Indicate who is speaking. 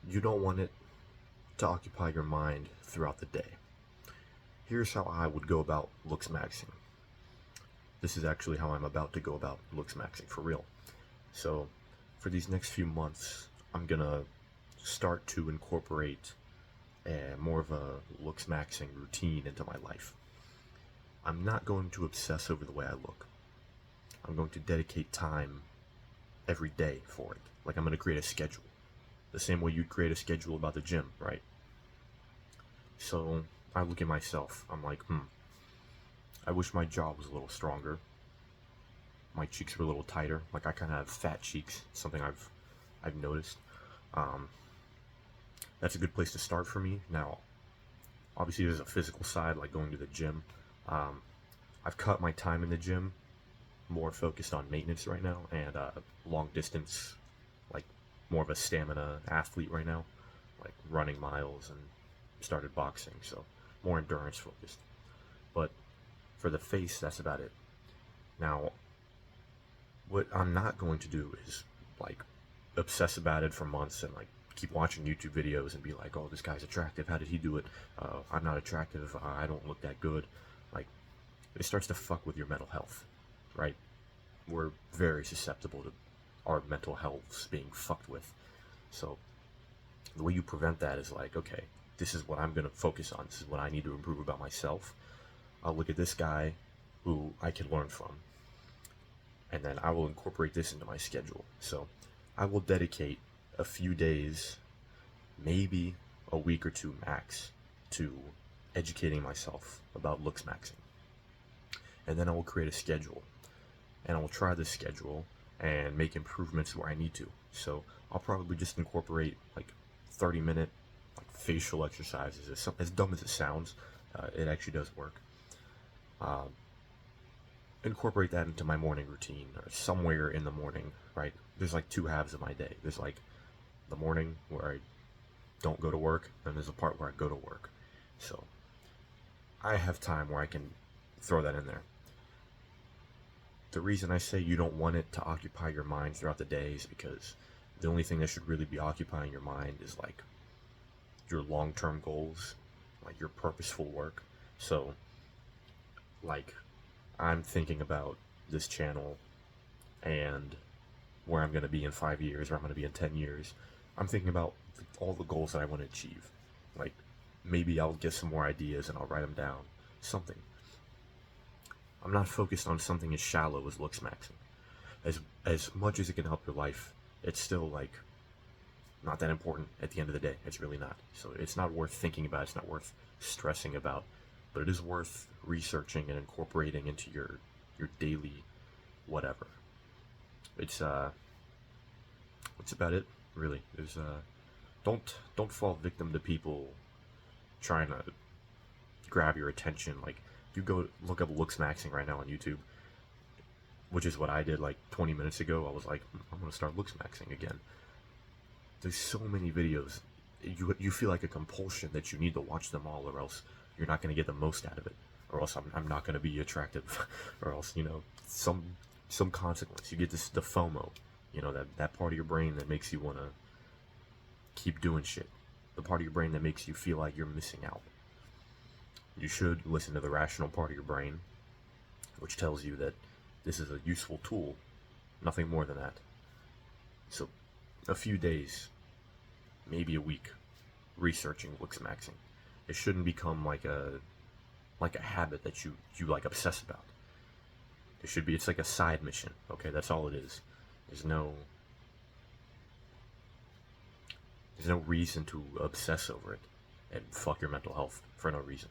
Speaker 1: You don't want it to occupy your mind throughout the day. Here's how I would go about Looksmaxxing. This is actually how I'm about to go about Looksmaxxing for real. So, for these next few months, I'm gonna start to incorporate more of a Looksmaxxing routine into my life. I'm not going to obsess over the way I look. I'm going to dedicate time every day for it. Like, I'm going to create a schedule. The same way you'd create a schedule about the gym, right? So, I look at myself. I'm like, I wish my jaw was a little stronger. My cheeks were a little tighter. Like, I kind of have fat cheeks. Something I've noticed. That's a good place to start for me. Now, obviously, there's a physical side, like going to the gym. I've cut my time in the gym, more focused on maintenance right now, and long distance, like more of a stamina athlete right now, like running miles, and started boxing, so more endurance focused. But for the face, that's about it. Now, what I'm not going to do is like obsess about it for months and like keep watching YouTube videos and be like, oh, this guy's attractive, how did he do it? I'm not attractive, I don't look that good. Like, it starts to fuck with your mental health, right? We're very susceptible to our mental health being fucked with. So the way you prevent that is like, okay, this is what I'm going to focus on. This is what I need to improve about myself. I'll look at this guy who I can learn from, and then I will incorporate this into my schedule. So I will dedicate a few days, maybe a week or two max, to educating myself about Looksmaxxing. And then I will create a schedule, and I will try this schedule and make improvements where I need to. So I'll probably just incorporate like 30-minute like facial exercises. As dumb as it sounds, it actually does work. Incorporate that into my morning routine, or somewhere in the morning, right? There's like two halves of my day. There's like the morning where I don't go to work, and there's a part where I go to work. So I have time where I can throw that in there. The reason I say you don't want it to occupy your mind throughout the day is because the only thing that should really be occupying your mind is like your long-term goals, like your purposeful work. So like, I'm thinking about this channel and where I'm going to be in 5 years, where I'm going to be in 10 years. I'm thinking about all the goals that I want to achieve. Like, maybe I'll get some more ideas and I'll write them down. Something. I'm not focused on something as shallow as Looksmaxxing. As much as it can help your life, it's still like not that important at the end of the day. It's really not. So it's not worth thinking about. It's not worth stressing about. But it is worth researching and incorporating into your daily whatever. It's about it, really. There's don't fall victim to people trying to grab your attention. Like, if you go look up Looksmaxxing right now on YouTube, which is what I did like 20 minutes ago, I was like, I'm gonna start Looksmaxxing again. There's so many videos. You feel like a compulsion that you need to watch them all, or else you're not going to get the most out of it, or else I'm not going to be attractive, or else, you know, some consequence. You get this, the FOMO, you know, that part of your brain that makes you want to keep doing shit, the part of your brain that makes you feel like you're missing out. You should listen to the rational part of your brain, which tells you that this is a useful tool, nothing more than that. So a few days, maybe a week, researching Looksmaxxing. It shouldn't become like a habit that you like obsess about. It should be, it's like a side mission, okay? That's all it is. There's no reason to obsess over it and fuck your mental health for no reason.